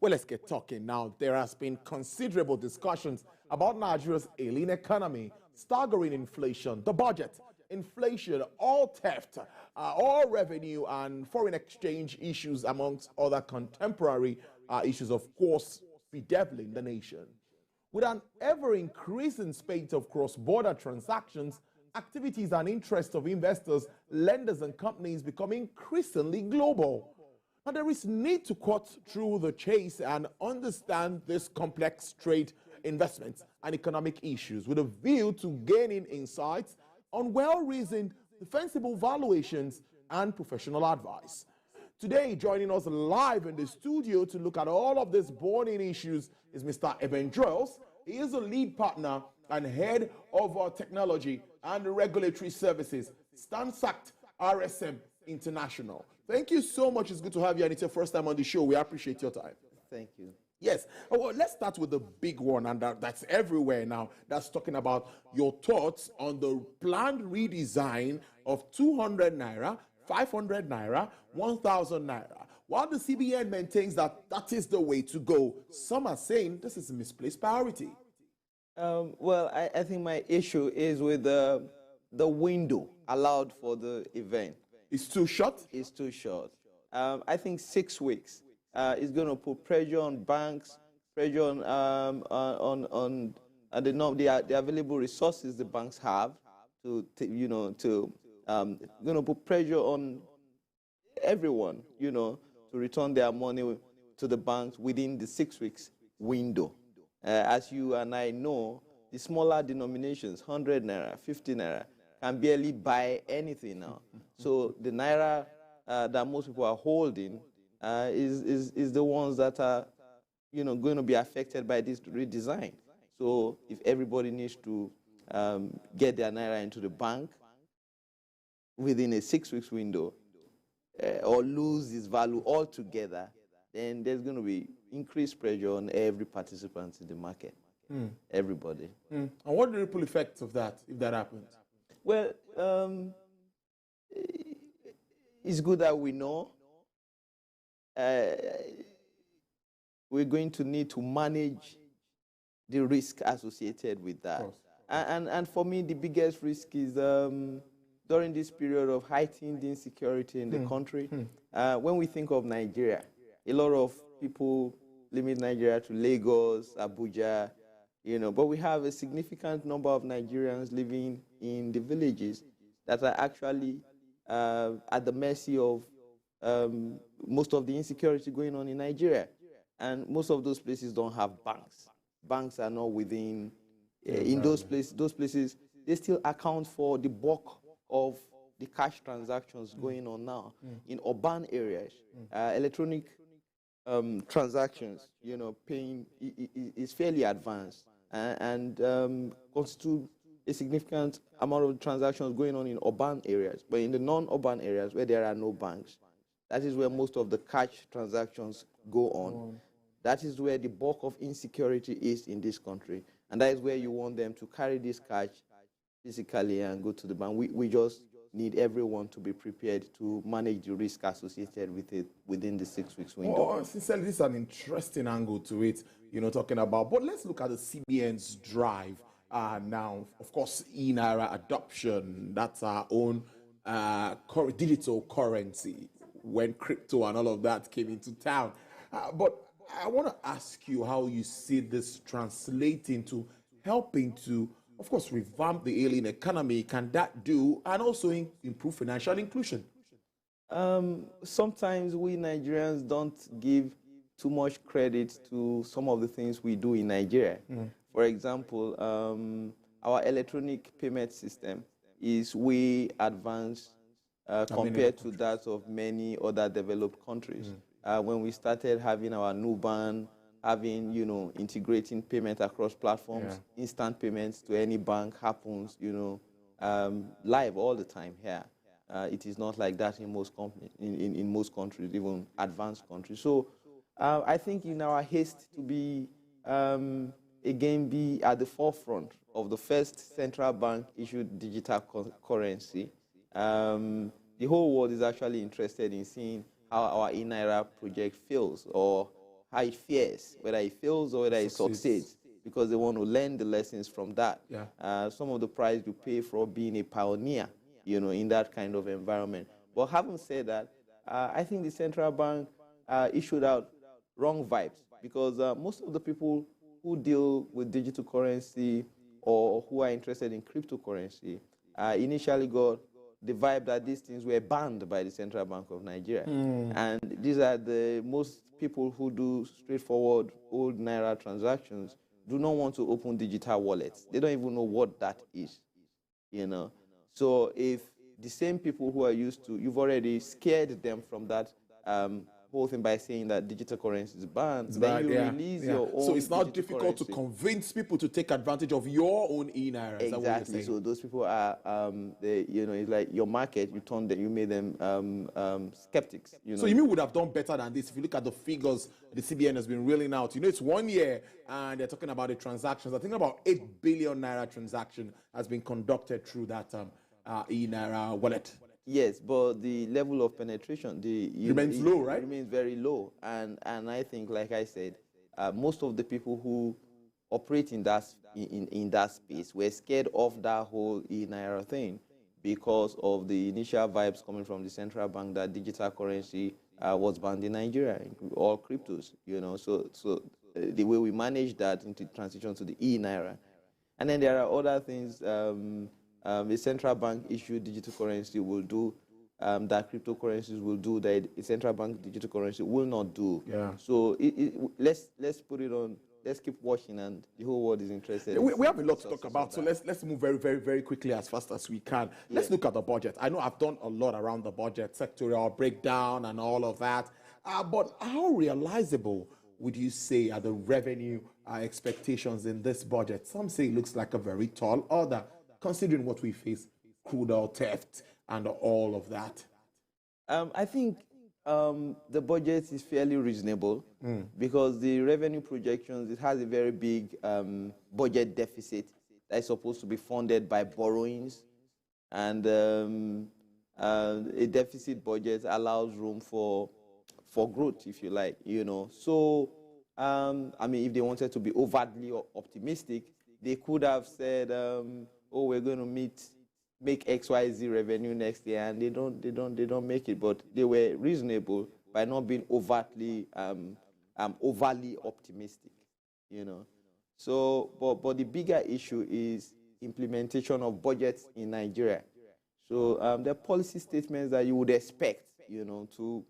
Well, let's get talking now. There has been considerable discussions about Nigeria's ailing economy, staggering inflation, the budget, inflation, all theft, all revenue and foreign exchange issues, amongst other contemporary issues, of course, bedeviling the nation. With an ever-increasing spate of cross-border transactions, activities and interests of investors, lenders, and companies become increasingly global. Now, there is need to cut through the chase and understand this complex trade, investments, and economic issues with a view to gaining insights on well-reasoned, defensible valuations and professional advice. Today, joining us live in the studio to look at all of these burning issues is Mr. Eben Joels. He is a lead partner and head of technology and regulatory services, Stansact RSM International. Thank you so much. It's good to have you, and it's your first time on the show. We appreciate your time. Thank you. Yes. Well, let's start with the big one, and that's everywhere now. That's talking about your thoughts on the planned redesign of 200 naira, 500 naira, 1,000 naira. While the CBN maintains that that is the way to go, some are saying this is a misplaced priority. Well, I think my issue is with the window allowed for the event. It's too short? It's too short. I think 6 weeks is going to put pressure on banks, pressure on the available resources the banks have going to put pressure on everyone, to return their money to the banks within the 6 weeks window. As you and I know, the smaller denominations, 100 naira, 50 naira, can barely buy anything now. So the naira that most people are holding is the ones that are, going to be affected by this redesign. So if everybody needs to get their naira into the bank within a 6 weeks window, or lose its value altogether, then there's going to be increased pressure on every participant in the market, everybody. And what are the ripple effects of that, if that happens? Well, it's good that we know. We're going to need to manage the risk associated with that. And for me, the biggest risk is during this period of heightened insecurity in the country. When we think of Nigeria, a lot of people limit Nigeria to Lagos, Abuja, but we have a significant number of Nigerians living in the villages that are actually at the mercy of most of the insecurity going on in Nigeria. And most of those places don't have banks. Banks are not within, in those places. Those places, they still account for the bulk of the cash transactions going on now. In urban areas, electronic transactions, paying is fairly advanced and constitute a significant amount of transactions going on in urban areas. But in the non-urban areas where there are no banks, that is where most of the cash transactions go on. That is where the bulk of insecurity is in this country. And that is where you want them to carry this cash physically and go to the bank. We just need everyone to be prepared to manage the risk associated with it within the 6 weeks window. Oh, sincerely, this is an interesting angle to it, talking about. But let's look at the CBN's drive now. Of course, e-Naira adoption, that's our own digital currency when crypto and all of that came into town. But I want to ask you how you see this translating to helping to, of course, revamp the alien economy. Can that do, and also improve financial inclusion? Sometimes we Nigerians don't give too much credit to some of the things we do in Nigeria. For example, our electronic payment system is way advanced compared to that of many other developed countries. When we started having our Nuban, having, integrating payment across platforms, instant payments to any bank happens, live all the time here. It is not like that in most in most countries, even advanced countries. So I think in our haste to be, again, be at the forefront of the first central bank issued digital currency, the whole world is actually interested in seeing how our e-Naira project fails or how it fares, whether it fails or whether it succeeds, because they want to learn the lessons from that. Some of the price you pay for being a pioneer, in that kind of environment. But having said that, I think the central bank issued out wrong vibes, because most of the people who deal with digital currency or who are interested in cryptocurrency initially got the vibe that these things were banned by the Central Bank of Nigeria. And these are the most people who do straightforward old Naira transactions do not want to open digital wallets. They don't even know what that is, So if the same people who are used to, you've already scared them from that whole thing by saying that digital currency is banned, then you release your own. So it's not difficult to convince people to take advantage of your own e-naira. Exactly. So those people are, it's like your market. You turned them, you made them skeptics. So you would have done better than this if you look at the figures the CBN has been reeling out. It's 1 year and they're talking about the transactions. I think about 8 billion naira transaction has been conducted through that e-naira wallet. Yes, but the level of penetration remains low, right? Remains very low, and I think, like I said, most of the people who operate in that space were scared of that whole e-naira thing because of the initial vibes coming from the central bank that digital currency was banned in Nigeria, all cryptos. So the way we manage that into transition to the e-naira, and then there are other things. The central bank issued digital currency will do that cryptocurrencies will do that a central bank digital currency will not do. So let's put it on. Let's keep watching, and the whole world is interested. We have a lot to talk about, so let's move very, very, very quickly as fast as we can. Let's look at the budget. I know I've done a lot around the budget, sectorial breakdown and all of that, but how realizable would you say are the revenue expectations in this budget? Some say it looks like a very tall order, considering what we face, crude oil theft and all of that. I think the budget is fairly reasonable because the revenue projections, it has a very big budget deficit that is supposed to be funded by borrowings, and a deficit budget allows room for growth, if you like, So, I mean, if they wanted to be overtly optimistic, they could have said, oh, we're going to make XYZ revenue next year, and they don't make it. But they were reasonable by not being overtly overly optimistic, So, but the bigger issue is implementation of budgets in Nigeria. So there are policy statements that you would expect, to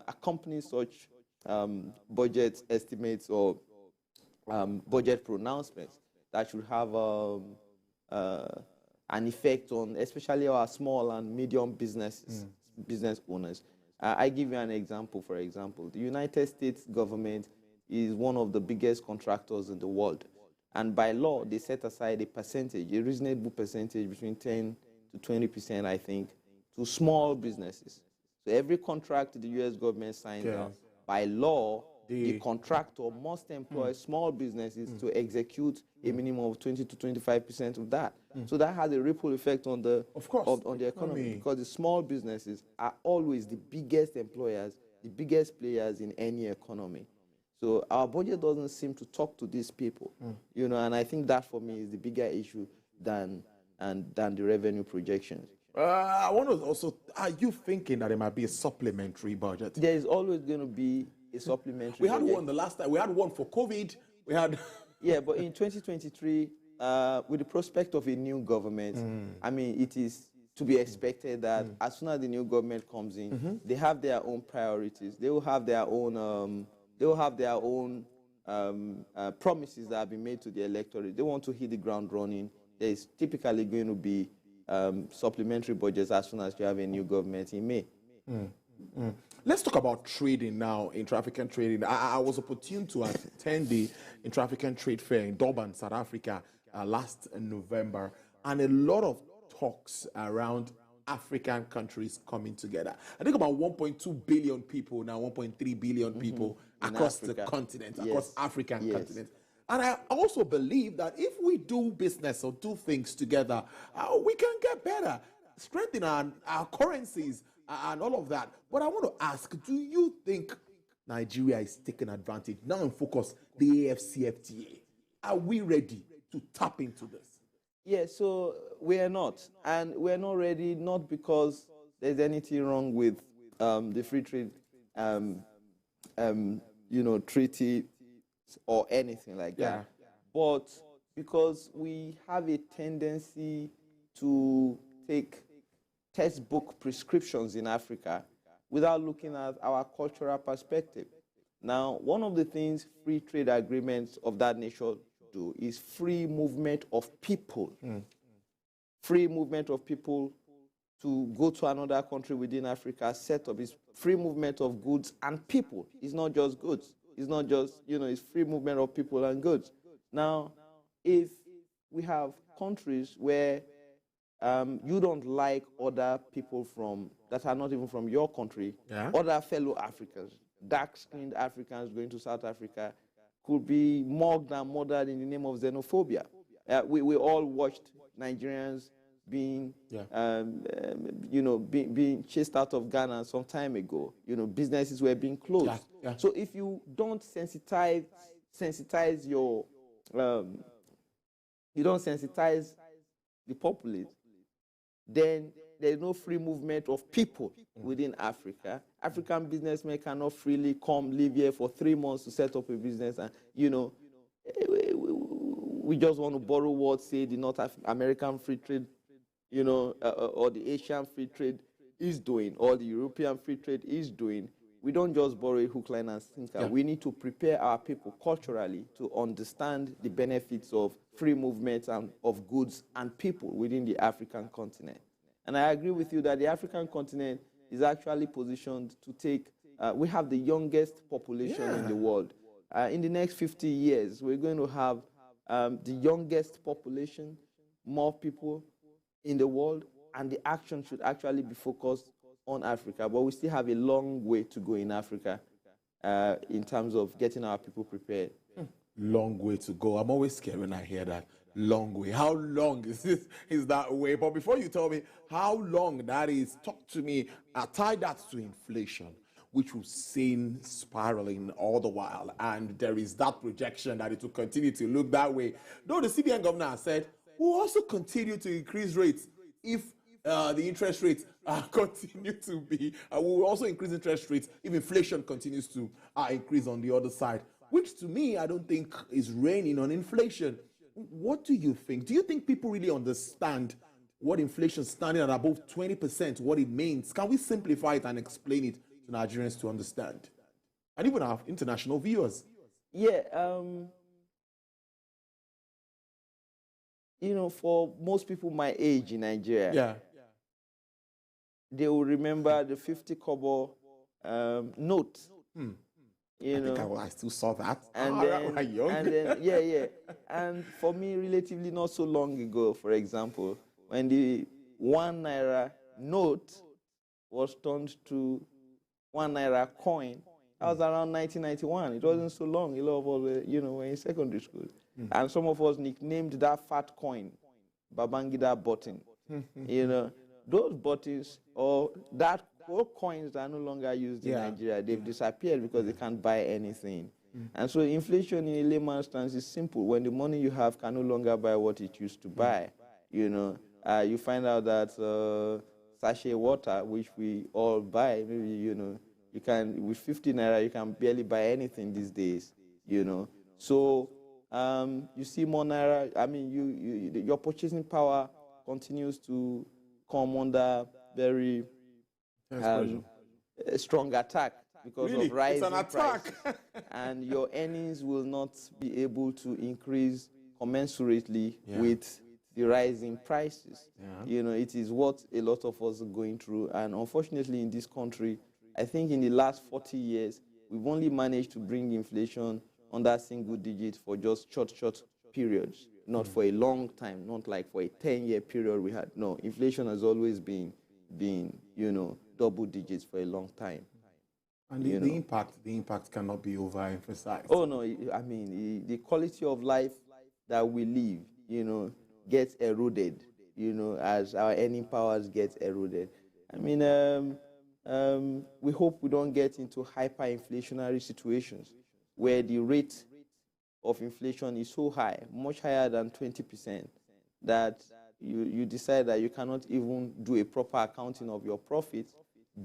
accompany such budget estimates or budget pronouncements that should have an effect on especially our small and medium business owners. I give you an example. For example, the United States government is one of the biggest contractors in the world. And by law, they set aside a reasonable percentage between 10 to 20%, I think, to small businesses. So every contract the U.S. government signs out, by law, the contractor must employ small businesses to execute a minimum of 20 to 25% of that. So that has a ripple effect on the economy, because the small businesses are always the biggest employers, the biggest players in any economy. So our budget doesn't seem to talk to these people, and I think that for me is the bigger issue than the revenue projections. I want to also, are you thinking that it might be a supplementary budget? There is always going to be a supplementary We had budget. one the last time. We had one for COVID. We had... Yeah, but in 2023, with the prospect of a new government, I mean, it is to be expected that as soon as the new government comes in, they have their own priorities. They will have their own... promises that have been made to the electorate. They want to hit the ground running. There is typically going to be supplementary budgets as soon as you have a new government in May. Let's talk about trading now, intra-African trading. I was opportune to attend the intra-African trade fair in Durban, South Africa, last November, and a lot of talks around African countries coming together. I think about 1.2 billion people now, 1.3 billion people across the continent, across African continent. And I also believe that if we do business or do things together, we can get better, strengthen our currencies and all of that. But I want to ask, do you think Nigeria is taking advantage. Now in focus, the AFCFTA. Are we ready to tap into this? Yeah, so we are not. And we're not ready, not because there's anything wrong with the free trade treaty or anything like that. But because we have a tendency to take textbook prescriptions in Africa without looking at our cultural perspective. Now, one of the things free trade agreements of that nature do is free movement of people. Free movement of people to go to another country within Africa, set up is free movement of goods and people. It's not just goods. It's not just, it's free movement of people and goods. Now, if we have countries where you don't like other people that are not even from your country, other fellow Africans, dark-skinned Africans going to South Africa could be mugged and murdered in the name of xenophobia. We all watched Nigerians being chased out of Ghana some time ago. Businesses were being closed. So if you don't sensitize your, you don't sensitize the populace, then there's no free movement of people within Africa. African businessmen cannot freely come live here for 3 months to set up a business, and we just want to borrow words, say the North American free trade, or the Asian free trade is doing, or the European free trade is doing. We don't just borrow a hook, line, and sinker. We need to prepare our people culturally to understand the benefits of free movement and of goods and people within the African continent. And I agree with you that the African continent is actually positioned to take, we have the youngest population in the world. In the next 50 years, we're going to have the youngest population, more people in the world, and the action should actually be focused on Africa. But we still have a long way to go in Africa in terms of getting our people prepared. Long way to go. I'm always scared when I hear that. Long way. How long is that way? But before you tell me how long that is, talk to me. Tie that to inflation, which we've seen spiraling all the while. And there is that projection that it will continue to look that way. Though the CBN governor has said, we'll also continue to increase rates if the interest rates continue to be, we'll also increase interest rates if inflation continues to increase on the other side, which to me, I don't think is reigning on inflation. What do you think? Do you think people really understand what inflation standing at above 20%, what it means? Can we simplify it and explain it to Nigerians to understand? And even our international viewers. Yeah, for most people my age in Nigeria, they will remember the 50 kobo note. I still saw that. And and for me, relatively not so long ago, for example, when the 1 naira note was turned to 1 naira coin, that was around 1991. It wasn't so long. A lot of us were in secondary school. And some of us nicknamed that fat coin Babangida button. Those buttons or that coins are no longer used in Nigeria. They've disappeared because they can't buy anything. And so inflation in a layman's terms is simple. When the money you have can no longer buy what it used to buy, you find out that sachet water, which we all buy, maybe, you can, with 50 naira, you can barely buy anything these days, So you see more naira, your purchasing power continues to come under very strong attack because of rising prices. And your earnings will not be able to increase commensurately with the rising prices. It is what a lot of us are going through. And unfortunately in this country, I think in the last 40 years, we've only managed to bring inflation under single digits for just short periods, not for a long time, not like for a 10-year period we had. No, inflation has always been double digits for a long time. And the impact cannot be overemphasized. Oh no, the quality of life that we live, gets eroded, as our earning powers get eroded. we hope we don't get into hyperinflationary situations where the rate of inflation is so high, much higher than 20%, that you decide that you cannot even do a proper accounting of your profits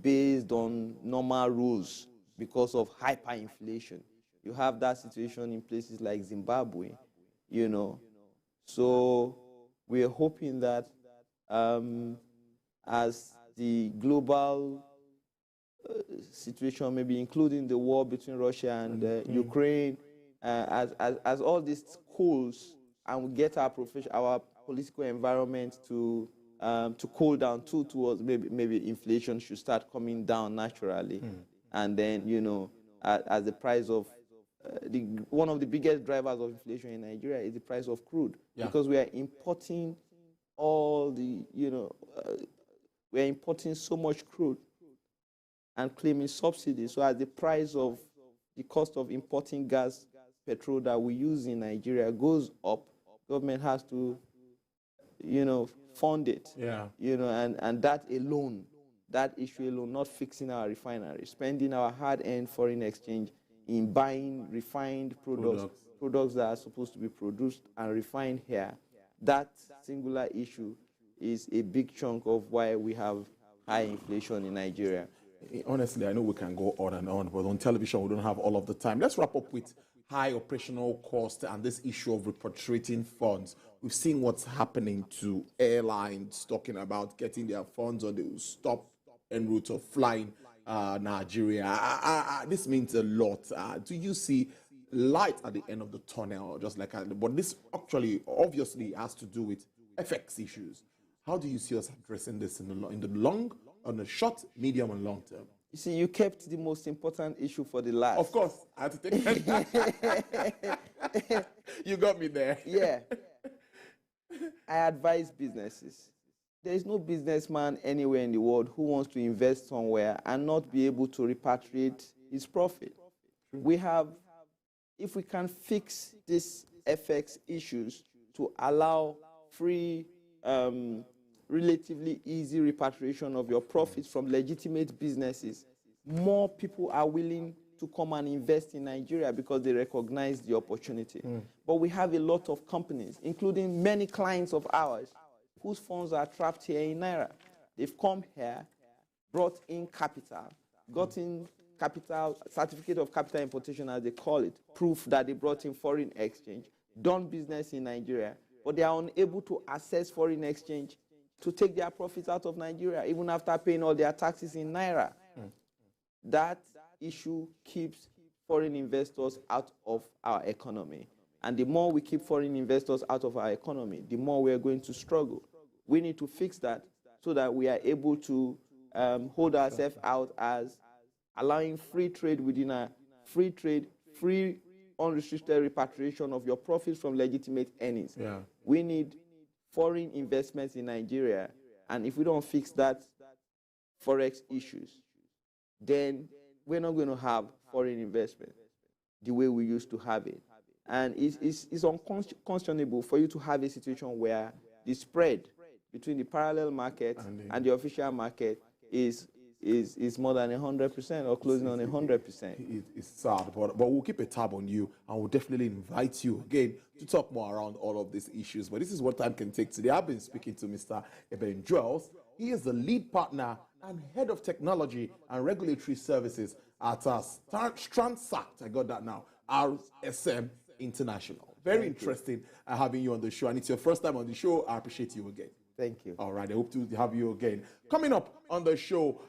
based on normal rules because of hyperinflation. You have that situation in places like Zimbabwe, you know. So we are hoping that as the global situation, maybe including the war between Russia and Ukraine, as all this cools and we get our political environment to cool down towards maybe inflation should start coming down naturally, and then as the price of one of the biggest drivers of inflation in Nigeria is the price of crude, because we are importing all the we are importing so much crude and claiming subsidies. So as the price of the cost of importing gas, petrol that we use in Nigeria goes up, government has to, fund it. And that alone, that issue alone, not fixing our refinery, spending our hard-earned foreign exchange in buying refined products that are supposed to be produced and refined here, that singular issue is a big chunk of why we have high inflation in Nigeria. Honestly, I know we can go on and on, but on television we don't have all of the time. Let's wrap up with high operational cost and this issue of repatriating funds. We've seen what's happening to airlines talking about getting their funds, or they will stop en route of flying Nigeria. This means a lot. Do you see light at the end of the tunnel? But this actually obviously has to do with FX issues. How do you see us addressing this in the long, on the short, medium, and long term? You see, you kept the most important issue for the last. Of course, I had to take it. You got me there. Yeah. I advise businesses. There is no businessman anywhere in the world who wants to invest somewhere and not be able to repatriate his profit. If we can fix these FX issues to allow free, relatively easy repatriation of your profits from legitimate businesses, more people are willing to come and invest in Nigeria because they recognize the opportunity. But we have a lot of companies, including many clients of ours, whose funds are trapped here in Naira. They've come here, brought in capital, gotten capital, certificate of capital importation as they call it, proof that they brought in foreign exchange, done business in Nigeria, but they are unable to access foreign exchange to take their profits out of Nigeria, even after paying all their taxes in Naira. That issue keeps foreign investors out of our economy. And the more we keep foreign investors out of our economy, the more we are going to struggle. We need to fix that so that we are able to hold ourselves out as allowing free trade within a free trade, free unrestricted repatriation of your profits from legitimate earnings. We need foreign investments in Nigeria, and if we don't fix that forex issues, then we're not going to have foreign investment the way we used to have it. And it's unconscionable for you to have a situation where the spread between the parallel market and the official market is more than 100% or closing on 100%. It's sad, but we'll keep a tab on you, and we'll definitely invite you again to talk more around all of these issues. But this is what time can take today. I've been speaking to Mr. Eben Joels. He is the lead partner and head of technology and regulatory services at Transact. I got that now. RSM International. Very interesting having you on the show, and it's your first time on the show. I appreciate you again. Thank you. All right, I hope to have you again. Coming up on the show,